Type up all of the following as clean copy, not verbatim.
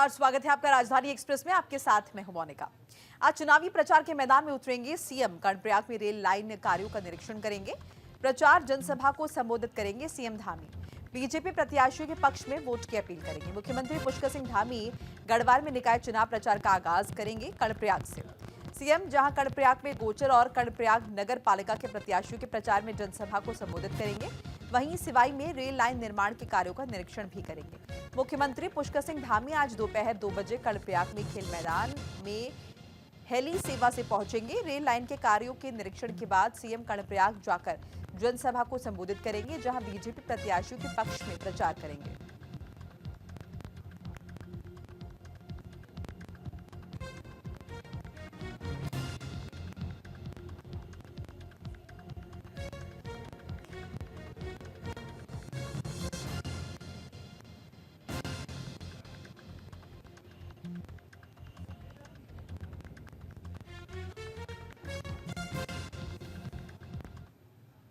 नमस्कार, स्वागत है आपका राजधानी एक्सप्रेस में। आपके साथ मैं हूं मोनिका। आज चुनावी प्रचार के मैदान में उतरेंगे सीएम। कर्णप्रयाग में रेल लाइन कार्यों का निरीक्षण करेंगे। प्रचार जनसभा को संबोधित करेंगे सीएम धामी। बीजेपी प्रत्याशियों के पक्ष में वोट की अपील करेंगे। मुख्यमंत्री पुष्कर सिंह धामी गढ़वाल में निकाय चुनाव प्रचार का आगाज करेंगे कर्णप्रयाग से। सीएम जहां कर्णप्रयाग में गोचर और कर्णप्रयाग नगर पालिका के प्रत्याशियों के प्रचार में जनसभा को संबोधित करेंगे, वहीं सिवाई में रेल लाइन निर्माण के कार्यों का निरीक्षण भी करेंगे। मुख्यमंत्री पुष्कर सिंह धामी आज दोपहर 2 बजे कर्णप्रयाग में खेल मैदान में हेली सेवा से पहुंचेंगे। रेल लाइन के कार्यों के निरीक्षण के बाद सीएम कर्णप्रयाग जाकर जनसभा को संबोधित करेंगे, जहां बीजेपी प्रत्याशियों के पक्ष में प्रचार करेंगे।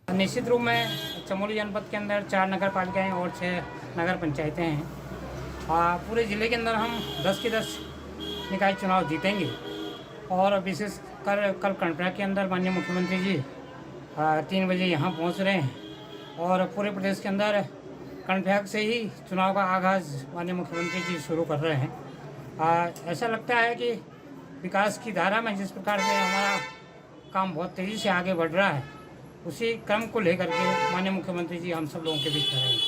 निश्चित रूप में चमोली जनपद के अंदर 4 नगर पालिकाएँ और 6 नगर पंचायतें हैं। पूरे ज़िले के अंदर हम 10 के 10 निकाय चुनाव जीतेंगे और विशेषकर कल कर्णप्रयाग के अंदर माननीय मुख्यमंत्री जी 3 बजे यहाँ पहुँच रहे हैं और पूरे प्रदेश के अंदर कर्णप्रयाग से ही चुनाव का आगाज़ माननीय मुख्यमंत्री जी शुरू कर रहे हैं। ऐसा लगता है कि विकास की धारा में जिस प्रकार से हमारा काम बहुत तेज़ी से आगे बढ़ रहा है, उसी क्रम को लेकर के माननीय मुख्यमंत्री जी हम सब लोगों के बीच में रहेंगे।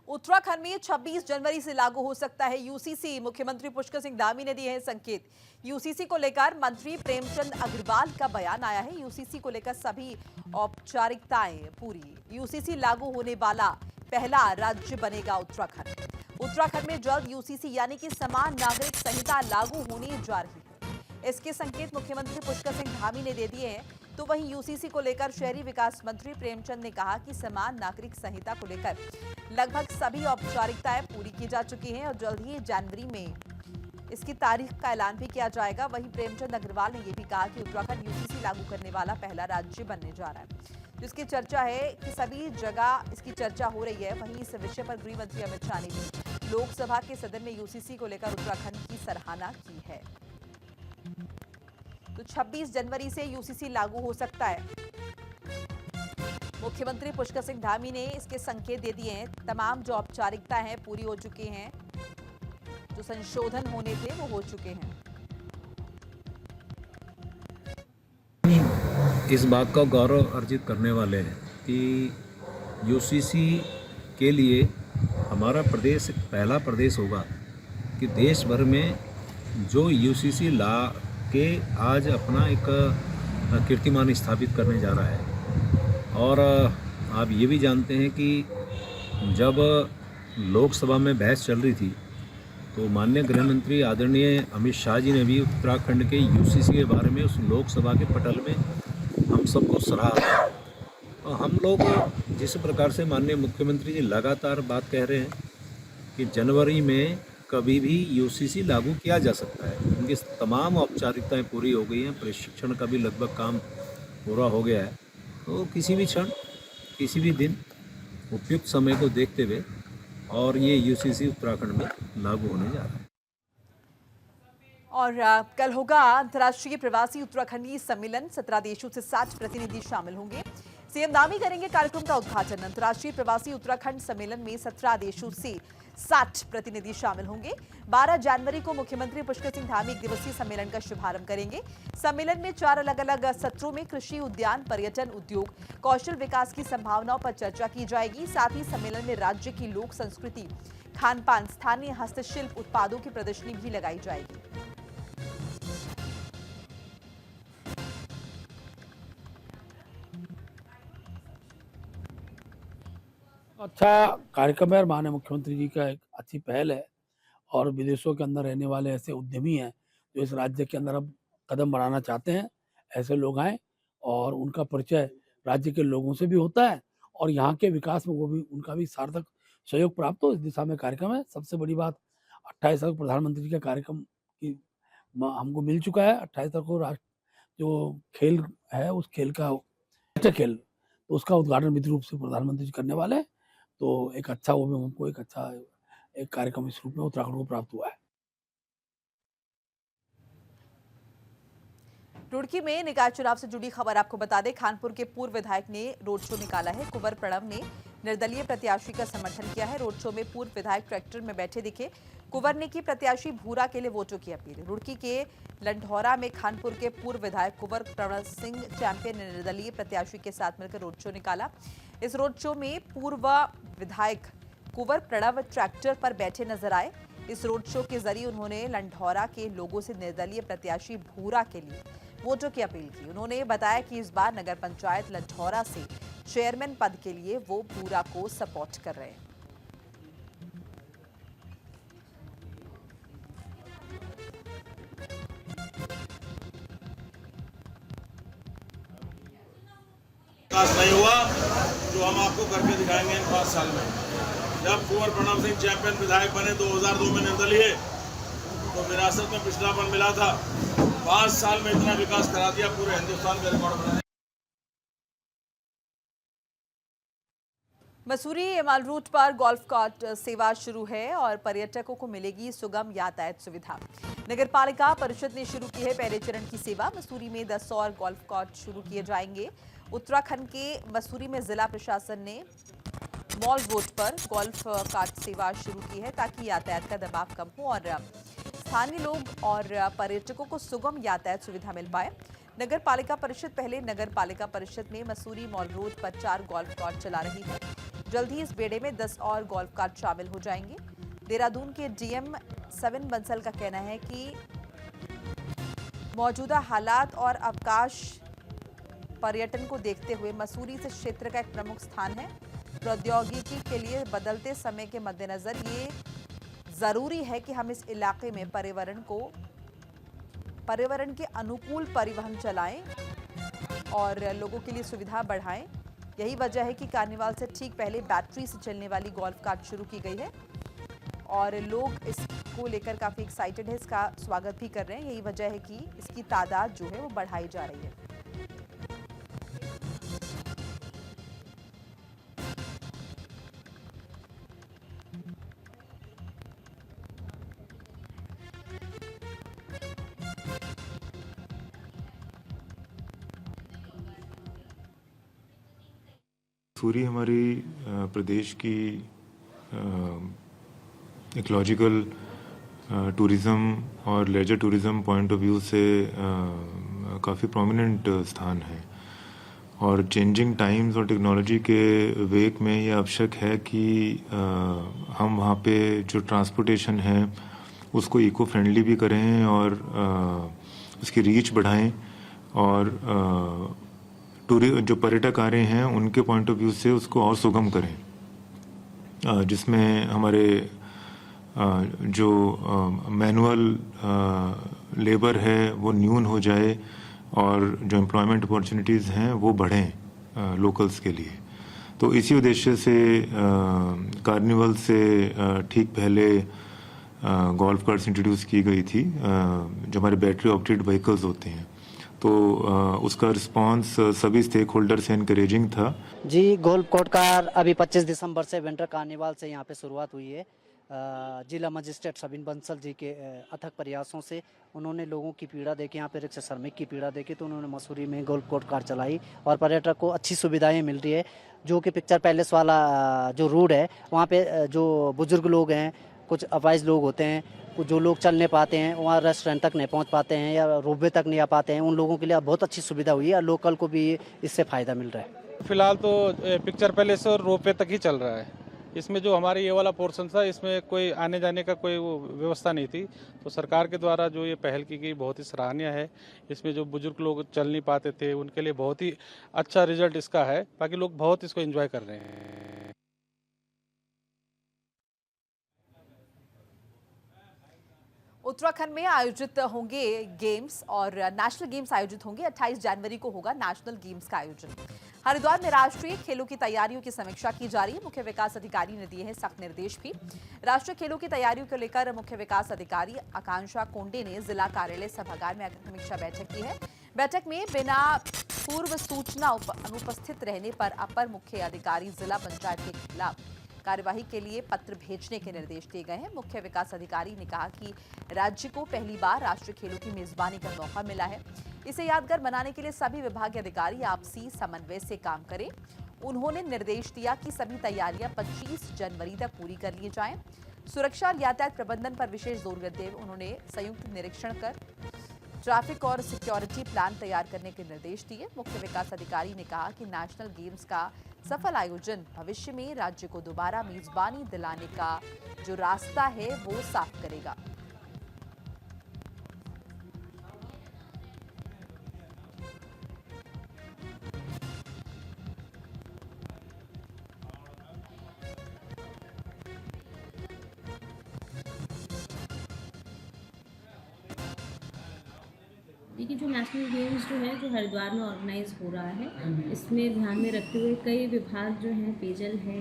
उत्तराखंड में 26 जनवरी से लागू हो सकता है यूसीसी। मुख्यमंत्री पुष्कर सिंह धामी ने दिए हैं संकेत। यूसीसी को लेकर मंत्री प्रेमचंद अग्रवाल का बयान आया है। यूसीसी को लेकर सभी औपचारिकताएं पूरी। यूसीसी लागू होने वाला पहला राज्य बनेगा उत्तराखंड। उत्तराखंड में जल्द यूसीसी यानी कि समान नागरिक संहिता लागू होने जा रही है। इसके संकेत मुख्यमंत्री पुष्कर सिंह धामी ने दे दिए हैं। तो वहीं यूसीसी को लेकर शहरी विकास मंत्री प्रेमचंद ने कहा कि समान नागरिक संहिता को लेकर लगभग सभी औपचारिकताएं पूरी की जा चुकी हैं और जल्द ही जनवरी में इसकी तारीख का ऐलान भी किया जाएगा। वहीं प्रेमचंद अग्रवाल ने यह भी कहा कि उत्तराखंड यूसीसी लागू करने वाला पहला राज्य बनने जा रहा है। जिसकी चर्चा है कि सभी जगह इसकी चर्चा हो रही है। वहीं इस विषय पर गृह मंत्री अमित शाह ने भी लोकसभा के सदन में यूसीसी को लेकर उत्तराखंड की सराहना की है। तो 26 जनवरी से यूसीसी लागू हो सकता है। मुख्यमंत्री पुष्कर सिंह धामी ने इसके संकेत दे दिए हैं। तमाम जो औपचारिकताएं हैं पूरी हो चुकी हैं, जो संशोधन होने थे वो हो चुके हैं। इस बात का गौरव अर्जित करने वाले हैं कि यूसीसी के लिए हमारा प्रदेश पहला प्रदेश होगा कि देश भर में जो यूसीसी ला के आज अपना एक कीर्तिमान स्थापित करने जा रहा है। और आप ये भी जानते हैं कि जब लोकसभा में बहस चल रही थी तो माननीय गृह मंत्री आदरणीय अमित शाह जी ने भी उत्तराखंड के यूसीसी के बारे में उस लोकसभा के पटल में हम सबको सराहा। और हम लोग जिस प्रकार से माननीय मुख्यमंत्री जी लगातार बात कह रहे हैं कि जनवरी में कभी भी यूसीसी लागू किया जा सकता है, उनकी तमाम औपचारिकताएं पूरी हो गई हैं, प्रशिक्षण का भी लगभग काम पूरा हो गया है। तो किसी भी क्षण किसी भी दिन उपयुक्त समय को देखते हुए और ये यूसीसी उत्तराखंड में लागू होने जा रहा है। और कल होगा अंतर्राष्ट्रीय प्रवासी उत्तराखंडी सम्मेलन। 17 देशों से 60 प्रतिनिधि शामिल होंगे। सीएम धामी करेंगे कार्यक्रम का उद्घाटन। अंतर्राष्ट्रीय प्रवासी उत्तराखंड सम्मेलन में 17 देशों से 60 प्रतिनिधि शामिल होंगे। 12 जनवरी को मुख्यमंत्री पुष्कर सिंह धामी 1 दिवसीय सम्मेलन का शुभारंभ करेंगे। सम्मेलन में 4 अलग-अलग सत्रों में कृषि, उद्यान, पर्यटन, उद्योग, कौशल विकास की संभावनाओं पर चर्चा की जाएगी। साथ ही सम्मेलन में राज्य की लोक संस्कृति, खान-पान, स्थानीय हस्तशिल्प उत्पादों की प्रदर्शनी भी लगाई जाएगी। अच्छा कार्यक्रम है और माननीय मुख्यमंत्री जी का एक अच्छी पहल है और विदेशों के अंदर रहने वाले ऐसे उद्यमी हैं जो इस राज्य के अंदर अब कदम बढ़ाना चाहते हैं। ऐसे लोग आए और उनका परिचय राज्य के लोगों से भी होता है और यहाँ के विकास में वो भी उनका भी सार्थक सहयोग प्राप्त हो, इस दिशा में कार्यक्रम है। सबसे बड़ी बात 28 तारीख प्रधानमंत्री जी का कार्यक्रम की हमको मिल चुका है। 28 तारीख को राष्ट्र जो खेल है उस खेल का खेल तो उसका उद्घाटन विधि रूप से प्रधानमंत्री जी करने वाले हैं। तो एक अच्छा वो भी हमको एक अच्छा एक कार्यक्रम इस रूप में उत्तराखंड को प्राप्त हुआ है। रुड़की में निकाय चुनाव से जुड़ी खबर आपको बता दें, खानपुर के पूर्व विधायक ने रोड शो निकाला है। कुंवर प्रणव ने निर्दलीय प्रत्याशी का समर्थन किया है। रोड शो में पूर्व विधायक ट्रैक्टर में बैठे दिखे। कुंवर ने की प्रत्याशी भूरा के लिए वोटों की अपील। रुड़की के लंढौरा में खानपुर के पूर्व विधायक कुंवर प्रणव सिंह चैंपियन ने निर्दलीय प्रत्याशी के साथ मिलकर रोड शो निकाला। इस रोड शो में पूर्व विधायक कुंवर प्रणव ट्रैक्टर पर बैठे नजर आए। इस रोड शो के जरिए उन्होंने लंढौरा के लोगों से निर्दलीय प्रत्याशी भूरा के लिए वोटों की अपील की। उन्होंने बताया कि इस बार नगर पंचायत लंढौरा से चेयरमैन पद के लिए वो भूरा को सपोर्ट कर रहे हैं। विकास नहीं हुआ जो हम आपको करके दिखाएंगे इन 5 साल में। जब कुंवर प्रणव सिंह चैंपियन विधायक बने 2002 में निर्दलीय, तो विरासत में पिछड़ापन मिला था। 5 साल में इतना विकास करा दिया, पूरे हिंदुस्तान का रिकॉर्ड बना। मसूरी एमाल रूट पर गोल्फ कार्ट सेवा शुरू है और पर्यटकों को मिलेगी सुगम यातायात सुविधा। नगरपालिका परिषद ने शुरू की है पहले चरण की सेवा। मसूरी में 10 और गोल्फ कार्ट शुरू किए जाएंगे। उत्तराखंड के मसूरी में जिला प्रशासन ने मॉल रोड पर गोल्फ कार्ट सेवा शुरू की है ताकि यातायात का दबाव कम हो और स्थानीय लोग और पर्यटकों को सुगम यातायात सुविधा मिल पाए। नगर पालिका परिषद पहले नगर पालिका परिषद में मसूरी मॉल रोड पर 4 गोल्फ कार्ट चला रही है। जल्द ही इस बेड़े में 10 और गोल्फ कार्ट शामिल हो जाएंगे। देहरादून के डीएम 7 बंसल का कहना है कि मौजूदा हालात और अवकाश पर्यटन को देखते हुए मसूरी से क्षेत्र का एक प्रमुख स्थान है। प्रौद्योगिकी के लिए बदलते समय के मद्देनजर ये जरूरी है कि हम इस इलाके में पर्यावरण के अनुकूल परिवहन चलाएं और लोगों के लिए सुविधा बढ़ाएं। यही वजह है कि कार्निवाल से ठीक पहले बैटरी से चलने वाली गोल्फ कार्ट शुरू की गई है और लोग इसको लेकर काफी एक्साइटेड है, इसका स्वागत भी कर रहे हैं। यही वजह है कि इसकी तादाद जो है वो बढ़ाई जा रही है। मसूरी हमारी प्रदेश की इकोलॉजिकल टूरिज़्म और leisure tourism point of view से काफ़ी प्रोमिनेंट स्थान है और चेंजिंग टाइम्स और टेक्नोलॉजी के वेक में ये आवश्यक है कि हम वहाँ पे जो ट्रांसपोर्टेशन है उसको इको फ्रेंडली भी करें और उसकी रीच बढ़ाएं और जो पर्यटक आ रहे हैं उनके पॉइंट ऑफ व्यू से उसको और सुगम करें, जिसमें हमारे जो मैनुअल लेबर है वो न्यून हो जाए और जो एम्प्लॉयमेंट अपॉर्चुनिटीज़ हैं वो बढ़ें लोकल्स के लिए। तो इसी उद्देश्य से कार्निवल से ठीक पहले गोल्फ कार्ट्स इंट्रोड्यूस की गई थी जो हमारे बैटरी ऑपरेटेड व्हीकल्स होते हैं। तो उसका रिस्पांस सभी स्टेक होल्डर से इनकरेजिंग था। जी, गोल्फ कोर्ट का अभी 25 दिसंबर से विंटर कार्निवाल से यहाँ पे शुरुआत हुई है। जिला मजिस्ट्रेट सबिन बंसल जी के अथक प्रयासों से उन्होंने लोगों की पीड़ा देखी, यहाँ पे रिक्शा श्रमिक की पीड़ा देखी, तो उन्होंने मसूरी में गोल्फ कोर्ट कार चलाई और पर्यटक को अच्छी सुविधाएं मिल रही है। जो कि पिक्चर पैलेस वाला जो रोड है वहाँ पे जो बुजुर्ग लोग हैं, कुछ अपाहिज लोग होते हैं, जो लोग चल नहीं पाते हैं, वहाँ रेस्टोरेंट तक नहीं पहुँच पाते हैं या रोपवे तक नहीं आ पाते हैं, उन लोगों के लिए बहुत अच्छी सुविधा हुई है और लोकल को भी इससे फ़ायदा मिल रहा है। फिलहाल तो पिक्चर पैलेस और रोपवे तक ही चल रहा है। इसमें जो हमारे ये वाला पोर्शन था इसमें कोई आने जाने का कोई व्यवस्था नहीं थी, तो सरकार के द्वारा जो ये पहल की गई बहुत ही सराहनीय है। इसमें जो बुजुर्ग लोग चल नहीं पाते थे उनके लिए बहुत ही अच्छा रिजल्ट इसका है, बाकी लोग बहुत इसको एंजॉय कर रहे हैं। उत्तराखंड में आयोजित होंगे गेम्स और नेशनल गेम्स आयोजित होंगे। 28 जनवरी को होगा नेशनल गेम्स का आयोजन। हरिद्वार में राष्ट्रीय खेलों की तैयारियों की समीक्षा की जा रही है। मुख्य विकास अधिकारी ने दिए हैं सख्त निर्देश भी। राष्ट्रीय खेलों की तैयारियों को लेकर मुख्य विकास अधिकारी आकांक्षा कोंडे ने जिला कार्यालय सभागार में समीक्षा बैठक की है। बैठक में बिना पूर्व सूचना अनुपस्थित रहने पर अपर मुख्य अधिकारी जिला पंचायत के खिलाफ कार्यवाही के लिए पत्र भेजने के निर्देश दिए गए हैं। मुख्य विकास अधिकारी ने कहा कि राज्य को पहली बार राष्ट्रीय खेलों की मेजबानी का मौका मिला है। इसे यादगार बनाने के लिए सभी विभागीय अधिकारी आपसी समन्वय से काम करें। उन्होंने निर्देश दिया कि सभी तैयारियां 25 जनवरी तक पूरी कर ली जाएं। सुरक्षा और यातायात प्रबंधन पर विशेष जोर देते हुए उन्होंने संयुक्त निरीक्षण कर ट्रैफिक और सिक्योरिटी प्लान तैयार करने के निर्देश दिए। मुख्य विकास अधिकारी ने कहा कि नेशनल गेम्स का सफल आयोजन भविष्य में राज्य को दोबारा मेजबानी दिलाने का जो रास्ता है वो साफ करेगा। देखिए, जो नेशनल गेम्स जो है जो हरिद्वार में ऑर्गेनाइज हो रहा है, इसमें ध्यान में रखते हुए कई विभाग जो हैं, पेयजल है,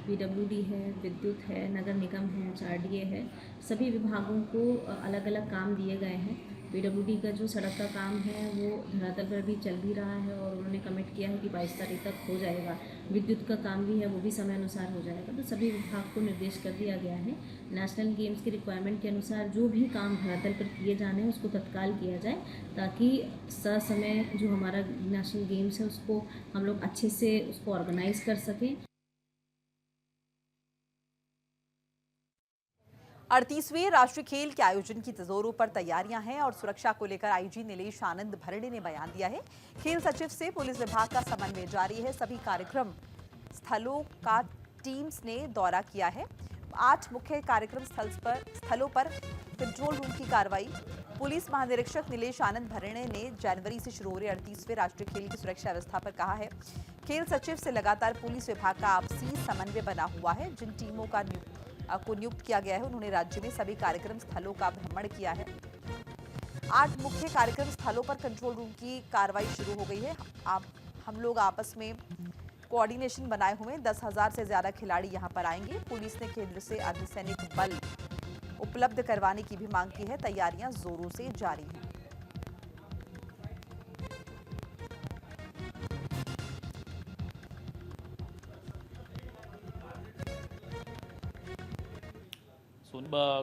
पीडब्ल्यूडी है, विद्युत है, नगर निगम है, HRDA है, सभी विभागों को अलग अलग काम दिए गए हैं। पीडब्ल्यूडी का जो सड़क का काम है वो धरातल पर भी चल भी रहा है और उन्होंने कमिट किया है कि 22 तारीख तक हो जाएगा। विद्युत का काम भी है, वो भी समय अनुसार हो जाएगा। तो सभी विभाग को निर्देश कर दिया गया है, नेशनल गेम्स की रिक्वायरमेंट के अनुसार जो भी काम धरातल पर किए जाने हैं उसको तत्काल किया जाए, ताकि ससमय जो हमारा नेशनल गेम्स है उसको हम लोग अच्छे से उसको ऑर्गेनाइज कर सकें। 38वें राष्ट्रीय खेल के आयोजन की जोरों पर तैयारियां हैं और सुरक्षा को लेकर आईजी नीलेश आनंद भरणे ने बयान दिया है। खेल सचिव से पुलिस विभाग का समन्वय जारी है। सभी कार्यक्रम स्थलों का टीम्स ने दौरा किया है। 8 मुख्य कार्यक्रम स्थलों पर कंट्रोल रूम की कार्रवाई। पुलिस महानिरीक्षक नीलेश आनंद भरणे ने जनवरी से शुरू हो रहे 38वें राष्ट्रीय खेल की सुरक्षा व्यवस्था पर कहा है। खेल सचिव से लगातार पुलिस विभाग का आपसी समन्वय बना हुआ है। जिन टीमों को नियुक्त किया गया है उन्होंने राज्य में सभी कार्यक्रम स्थलों का भ्रमण किया है। 8 मुख्य कार्यक्रम स्थलों पर कंट्रोल रूम की कार्रवाई शुरू हो गई है। हम लोग आपस में कोऑर्डिनेशन बनाए हुए 10,000 से ज्यादा खिलाड़ी यहां पर आएंगे। पुलिस ने केंद्र से अर्धसैनिक बल उपलब्ध करवाने की भी मांग की है। तैयारियां जोरों से जारी हैं।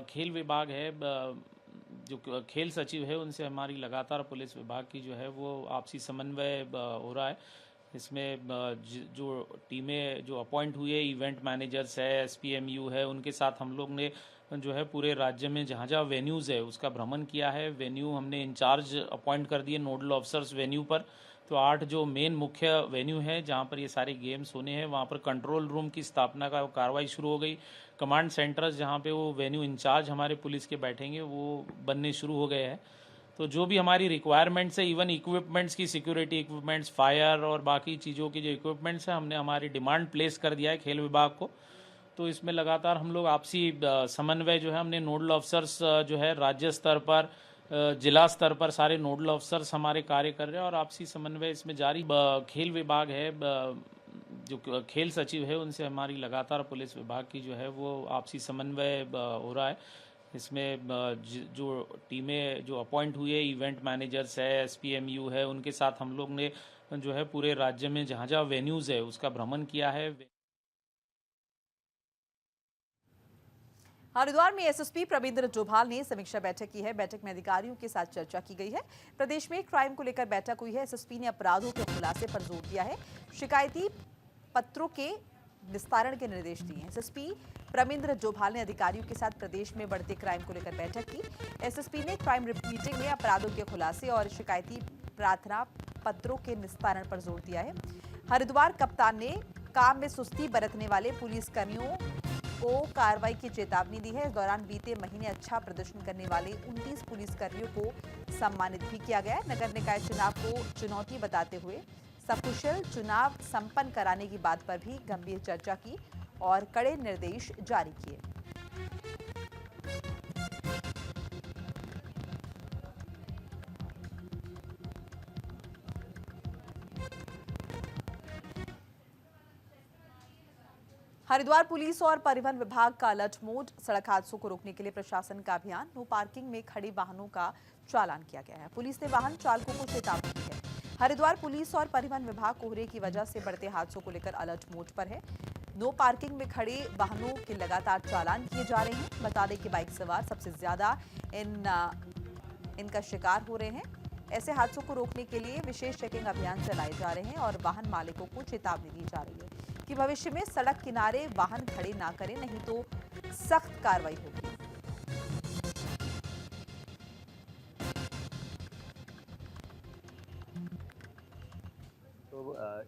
खेल विभाग है, जो खेल सचिव है उनसे हमारी लगातार पुलिस विभाग की जो है वो आपसी समन्वय हो रहा है। इसमें जो टीमें जो अपॉइंट हुई है, इवेंट मैनेजर्स है, SPMU है, उनके साथ हम लोग ने जो है पूरे राज्य में जहाँ जहाँ वेन्यूज़ है उसका भ्रमण किया है। वेन्यू हमने इंचार्ज अपॉइंट कर दिए, नोडल ऑफिसर्स वेन्यू पर। तो 8 जो मेन मुख्य वेन्यू है जहाँ पर ये सारे गेम्स होने हैं वहाँ पर कंट्रोल रूम की स्थापना का कार्रवाई शुरू हो गई। कमांड सेंटर्स जहाँ पे वो वेन्यू इंचार्ज हमारे पुलिस के बैठेंगे वो बनने शुरू हो गए हैं। तो जो भी हमारी रिक्वायरमेंट्स है, इवन इक्विपमेंट्स की, सिक्योरिटी इक्विपमेंट्स, फायर और बाकी चीज़ों की जो इक्विपमेंट्स है, हमने हमारी डिमांड प्लेस कर दिया है खेल विभाग को। तो इसमें लगातार हम लोग आपसी समन्वय जो है, हमने नोडल ऑफिसर्स जो है राज्य स्तर पर, जिला स्तर पर सारे नोडल ऑफिसर्स हमारे कार्य कर रहे हैं और आपसी समन्वय इसमें जारी। खेल विभाग है, जो खेल सचिव है उनसे हमारी लगातार पुलिस विभाग की जो है वो आपसी समन्वय हो रहा है। इसमें जो टीमें जो अपॉइंट हुई है, इवेंट मैनेजर्स है, SPMU है, उनके साथ हम लोग ने जो है पूरे राज्य में जहाँ जहाँ वेन्यूज़ है उसका भ्रमण किया है। हरिद्वार में SSP प्रवींद्र जोभाल ने समीक्षा बैठक की है। बैठक में अधिकारियों के साथ चर्चा की गई है। प्रदेश में क्राइम को लेकर बैठक हुई है। SSP ने अपराधों के खुलासे पर जोर दिया है। शिकायती पत्रों के निस्तारण के निर्देश दिए हैं। SSP प्रवींद्र जोभाल ने अधिकारियों के साथ प्रदेश में बढ़ते क्राइम को लेकर बैठक की। SSP ने क्राइम मीटिंग में अपराधों के खुलासे और शिकायती प्रार्थना पत्रों के निस्तारण पर जोर दिया है। हरिद्वार कप्तान ने काम में सुस्ती बरतने वाले पुलिसकर्मियों को कार्रवाई की चेतावनी दी है। इस दौरान बीते महीने अच्छा प्रदर्शन करने वाले 29 पुलिसकर्मियों को सम्मानित भी किया गया है। नगर निकाय चुनाव को चुनौती बताते हुए सकुशल चुनाव संपन्न कराने की बात पर भी गंभीर चर्चा की और कड़े निर्देश जारी किए। हरिद्वार पुलिस और परिवहन विभाग का अलर्ट मोड। सड़क हादसों को रोकने के लिए प्रशासन का अभियान। नो पार्किंग में खड़े वाहनों का चालान किया गया है। पुलिस ने वाहन चालकों को चेतावनी दी है। हरिद्वार पुलिस और परिवहन विभाग कोहरे की वजह से बढ़ते हादसों को लेकर अलर्ट मोड पर है। नो पार्किंग में खड़े वाहनों के लगातार चालान किए जा रहे हैं। बता दें कि बाइक सवार सबसे ज्यादा इनका शिकार हो रहे हैं। ऐसे हादसों को रोकने के लिए विशेष चेकिंग अभियान चलाए जा रहे हैं और वाहन मालिकों को चेतावनी दी जा रही है कि भविष्य में सड़क किनारे वाहन खड़े ना करें, नहीं तो सख्त कार्रवाई होगी। तो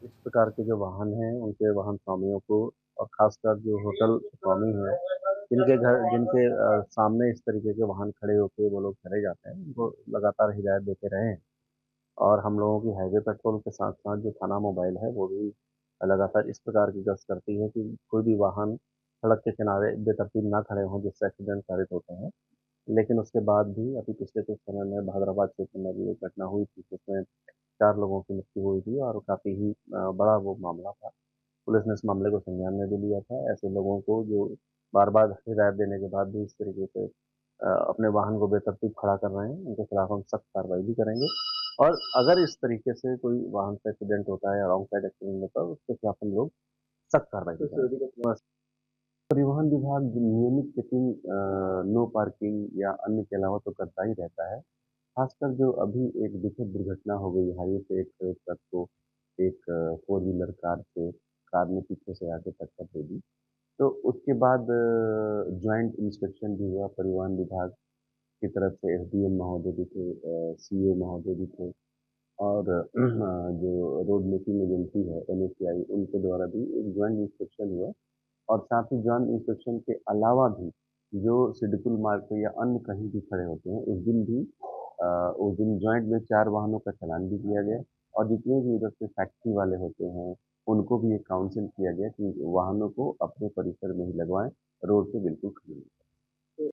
इस प्रकार के जो वाहन हैं उनके वाहन स्वामियों को और खासकर जो होटल स्वामी हैं जिनके सामने इस तरीके के वाहन खड़े होकर वो लोग चले जाते हैं, उनको लगातार हिदायत देते रहे हैं। और हम लोगों की हाईवे पेट्रोल के साथ साथ जो थाना मोबाइल है वो भी लगातार इस प्रकार की गश्त करती है कि कोई भी वाहन सड़क के किनारे बेतरतीब ना खड़े हों जिससे एक्सीडेंट साबित होते हैं। लेकिन उसके बाद भी अभी पिछले कुछ समय में बहादुराबाद क्षेत्र में भी एक घटना हुई थी जिसमें 4 लोगों की मृत्यु हुई थी और काफ़ी ही बड़ा वो मामला था। पुलिस ने इस मामले को संज्ञान में भी लिया था। ऐसे लोगों को जो बार-बार हिदायत देने के बाद भी इस तरीके से अपने वाहन को बेतरतीब खड़ा कर रहे हैं, उनके खिलाफ हम सख्त कार्रवाई भी करेंगे। और अगर इस तरीके से कोई वाहन से एक्सीडेंट होता है या रॉन्ग साइड एक्सीडेंट होता है, उसके खिलाफ हम लोग सख्त कार्रवाई करेंगे। परिवहन विभाग नियमित चेकिंग नो पार्किंग या अन्य के अलावा तो करता ही रहता है। खासकर जो अभी एक दुखद दुर्घटना हो गई हाईवे पे एक ट्रक को एक 4 व्हीलर कार ने पीछे से आके टक्कर दे दी। तो उसके बाद जॉइंट इंस्पेक्शन भी हुआ परिवहन विभाग की तरफ से। एसडीएम महोदय भी थे, सीओ महोदय भी थे और जो रोड मेकिंग एजेंसी है NHAI उनके द्वारा भी एक जॉइंट इंस्पेक्शन हुआ। और साथ ही जॉइंट इंस्पेक्शन के अलावा भी जो सिडकुल मार्ग पे या अन्य कहीं भी खड़े होते हैं उस दिन जॉइंट में 4 वाहनों का चालान भी किया गया। और जितने भी उधर से फैक्ट्री वाले होते हैं उनको भी एक काउंसिल किया गया कि वाहनों को अपने परिसर में ही लगवाएं, रोड पे बिल्कुल खड़े नहीं।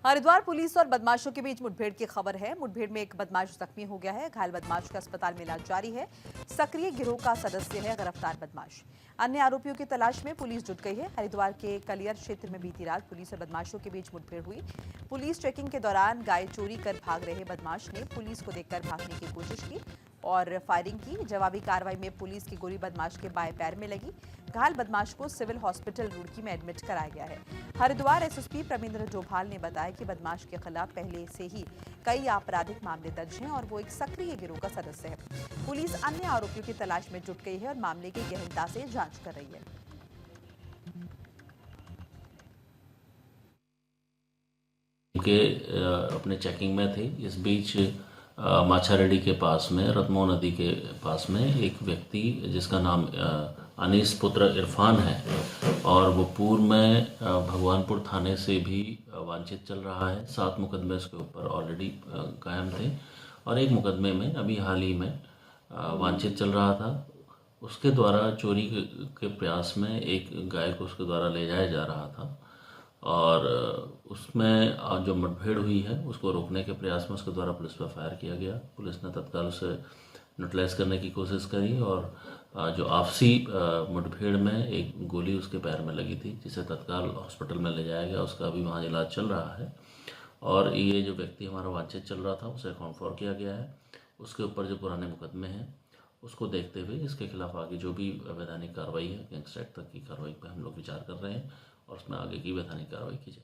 हरिद्वार पुलिस और बदमाशों के बीच मुठभेड़ की खबर है। मुठभेड़ में एक बदमाश जख्मी हो गया है। घायल बदमाश का अस्पताल में इलाज जारी है। सक्रिय गिरोह का सदस्य है गिरफ्तार बदमाश। अन्य आरोपियों की तलाश में पुलिस जुट गई है। हरिद्वार के कलियर क्षेत्र में बीती रात पुलिस और बदमाशों के बीच मुठभेड़ हुई। पुलिस चेकिंग के दौरान गाय चोरी कर भाग रहे बदमाश ने पुलिस को देखकर भागने की कोशिश की और फायरिंग की। जवाबी कार्रवाई में पुलिस की गोली बदमाश के बाएं पैर में लगी। घायल बदमाश को सिविल हॉस्पिटल रुड़की में एडमिट कराया गया है। हरिद्वार एसएसपी प्रमिंद्र जोभाल ने बताया कि बदमाश के खिलाफ पहले से ही कई आपराधिक मामले दर्ज हैं और वो एक सक्रिय गिरोह का सदस्य है। पुलिस अन्य आरोपियों की तलाश में जुट गई है और मामले की गहनता से जांच कर रही है। के अपने चेकिंग में थे। इस बीच माछारेडी के पास में रतमो नदी के पास में एक व्यक्ति जिसका नाम अनीस पुत्र इरफान है और वो पूर्व में भगवानपुर थाने से भी वांछित चल रहा है। 7 मुकदमे उसके ऊपर ऑलरेडी कायम थे और एक मुकदमे में अभी हाल ही में वांछित चल रहा था। उसके द्वारा चोरी के प्रयास में एक गाय को उसके द्वारा ले जाया जा रहा था और उसमें जो मुठभेड़ हुई है उसको रोकने के प्रयास में उसके द्वारा पुलिस पर फायर किया गया। पुलिस ने तत्काल उसे न्यूट्रलाइज करने की कोशिश करी और जो आपसी मुठभेड़ में एक गोली उसके पैर में लगी थी जिसे तत्काल हॉस्पिटल में ले जाया गया। उसका अभी वहाँ इलाज चल रहा है और ये जो व्यक्ति हमारा वांछित चल रहा था उसे कॉन्फॉर किया गया है। उसके ऊपर जो पुराने मुकदमे हैं उसको देखते हुए इसके खिलाफ आगे जो भी वैधानिक कार्रवाई है गैंगस्टर एक्ट तक की कार्रवाई पर हम लोग विचार कर रहे हैं और उसमें आगे की वैधानिक कार्रवाई की जाए।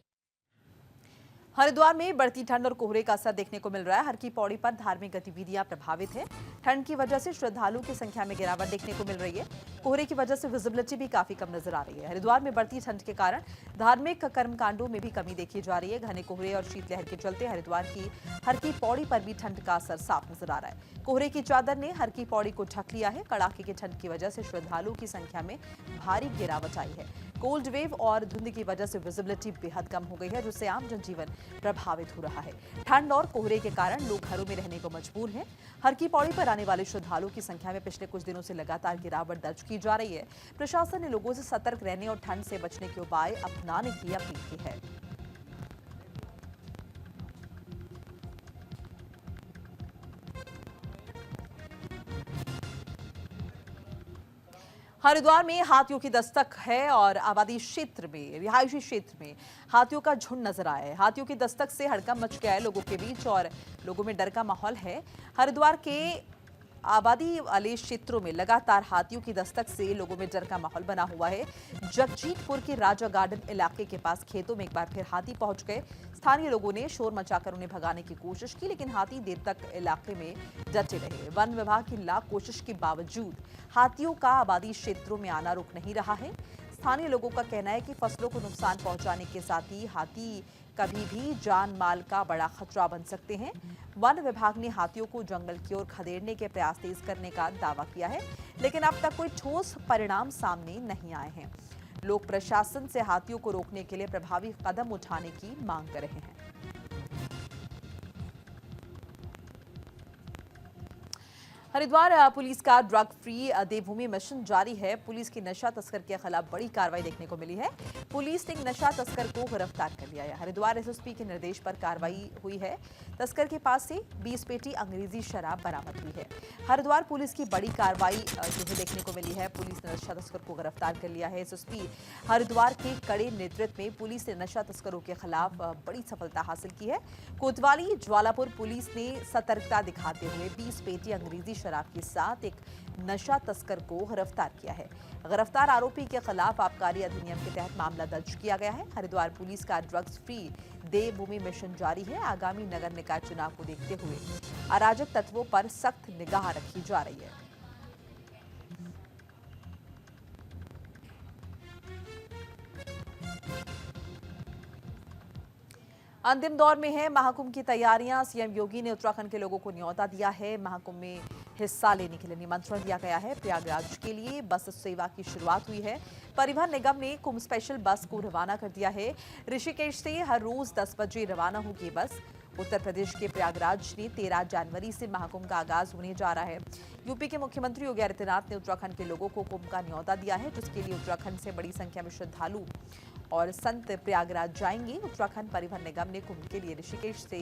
हरिद्वार में बढ़ती ठंड और कोहरे का असर देखने को मिल रहा है। हर की पौड़ी पर धार्मिक गतिविधियां प्रभावित है। ठंड की वजह से श्रद्धालुओं की संख्या में गिरावट देखने को मिल रही है। कोहरे की वजह से विजिबिलिटी भी काफी कम नजर आ रही है। हरिद्वार में बढ़ती ठंड के कारण धार्मिक कर्मकांडों में भी कमी देखी जा रही है। घने कोहरे और शीतलहर के चलते हरिद्वार की हर की पौड़ी पर भी ठंड का असर साफ नजर आ रहा है। कोहरे की चादर ने हर की पौड़ी को ढक लिया है। कड़ाके की ठंड की वजह से श्रद्धालुओं की संख्या में भारी गिरावट आई है। कोल्ड वेव और धुंध की वजह से विजिबिलिटी बेहद कम हो गई है जिससे आम जनजीवन प्रभावित हो रहा है। ठंड और कोहरे के कारण लोग घरों में रहने को मजबूर हैं। हर की पौड़ी पर आने वाले श्रद्धालुओं की संख्या में पिछले कुछ दिनों से लगातार गिरावट दर्ज की जा रही है। प्रशासन ने लोगों से सतर्क रहने और ठंड से बचने के उपाय अपनाने की अपील की है। हरिद्वार में हाथियों की दस्तक है और आबादी क्षेत्र में रिहायशी क्षेत्र में हाथियों का झुंड नजर आया है। हाथियों की दस्तक से हड़कंप मच गया है लोगों के बीच और लोगों में डर का माहौल है। हरिद्वार के आबादी वाले क्षेत्रों में लगातार हाथियों की दस्तक से लोगों में डर का माहौल बना हुआ है। जगजीतपुर के राजा गार्डन इलाके के पास खेतों में एक बार फिर हाथी पहुंच गए। स्थानीय लोगों ने शोर मचाकर उन्हें भगाने की कोशिश की, लेकिन हाथी देर तक इलाके में डटे रहे। वन विभाग की लाख कोशिश के बावजूद हाथियों का आबादी क्षेत्रों में आना रुक नहीं रहा है। स्थानीय लोगों का कहना है कि फसलों को नुकसान पहुंचाने के साथ ही हाथी कभी भी जान माल का बड़ा खतरा बन सकते हैं। वन विभाग ने हाथियों को जंगल की ओर खदेड़ने के प्रयास तेज करने का दावा किया है, लेकिन अब तक कोई ठोस परिणाम सामने नहीं आए हैं। लोग प्रशासन से हाथियों को रोकने के लिए प्रभावी कदम उठाने की मांग कर रहे हैं। हरिद्वार पुलिस का ड्रग फ्री देवभूमि मिशन जारी है। पुलिस की नशा तस्कर के खिलाफ बड़ी कार्रवाई देखने को मिली है। पुलिस ने एक नशा तस्कर को गिरफ्तार कर लिया है। हरिद्वार एसएसपी के निर्देश पर कार्रवाई हुई है। तस्कर के पास से 20 पेटी अंग्रेजी शराब बरामद हुई है। हरिद्वार पुलिस की बड़ी कार्रवाई जो है देखने को मिली है। पुलिस ने नशा तस्कर को गिरफ्तार कर लिया है। एसएसपी हरिद्वार के कड़े नेतृत्व में पुलिस ने नशा तस्करों के खिलाफ बड़ी सफलता हासिल की है। कोतवाली ज्वालापुर पुलिस ने सतर्कता दिखाते हुए 20 पेटी अंग्रेजी शराब के साथ एक नशा तस्कर को गिरफ्तार किया है। गिरफ्तार आरोपी के खिलाफ आबकारी अधिनियम के तहत मामला दर्ज किया गया है। हरिद्वार पुलिस का ड्रग्स फ्री देवभूमि मिशन जारी है। आगामी नगर निकाय चुनाव को देखते हुए अराजक तत्वों पर सख्त निगाह रखी जा रही है। अंतिम दौर में है महाकुंभ की तैयारियां। सीएम योगी ने उत्तराखंड के लोगों को न्योता दिया है। महाकुंभ में हिस्सा लेने के लिए निमंत्रण दिया गया है। प्रयागराज के लिए बस सेवा की शुरुआत हुई है। परिवहन निगम ने कुंभ स्पेशल बस को रवाना कर दिया है। ऋषिकेश से हर रोज 10 बजे रवाना होगी बस। उत्तर प्रदेश के प्रयागराज में 13 जनवरी से महाकुंभ का आगाज होने जा रहा है। यूपी के मुख्यमंत्री योगी आदित्यनाथ ने उत्तराखंड के लोगों को कुंभ का न्योता दिया है, जिसके लिए उत्तराखंड से बड़ी संख्या में श्रद्धालु और संत प्रयागराज जाएंगे। उत्तराखंड परिवहन निगम ने कुंभ के लिए ऋषिकेश से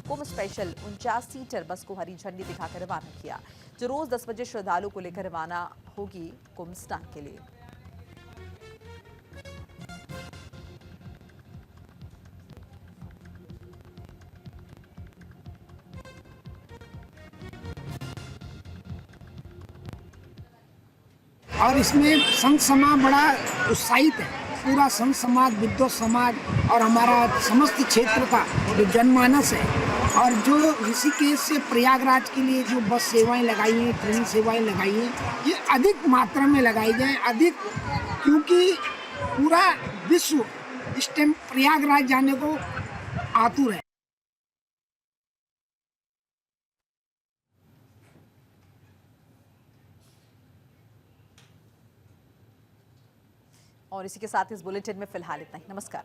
कुंभ स्पेशल 49 सीटर बस को हरी झंडी दिखाकर रवाना किया, जो रोज 10 बजे श्रद्धालु को लेकर रवाना होगी कुंभ स्नान के लिए। और इसमें संत समाज बड़ा उत्साहित है। पूरा संत समाज, विद्वत समाज और हमारा समस्त क्षेत्र का जो जनमानस है, और जो ऋषिकेश से प्रयागराज के लिए जो बस सेवाएं लगाई हैं, ट्रेन सेवाएं लगाई हैं, ये अधिक मात्रा में लगाई जाए, अधिक, क्योंकि पूरा विश्व इस टाइम प्रयागराज जाने को आतुर है। और इसी के साथ इस बुलेटिन में फिलहाल इतना ही। नमस्कार।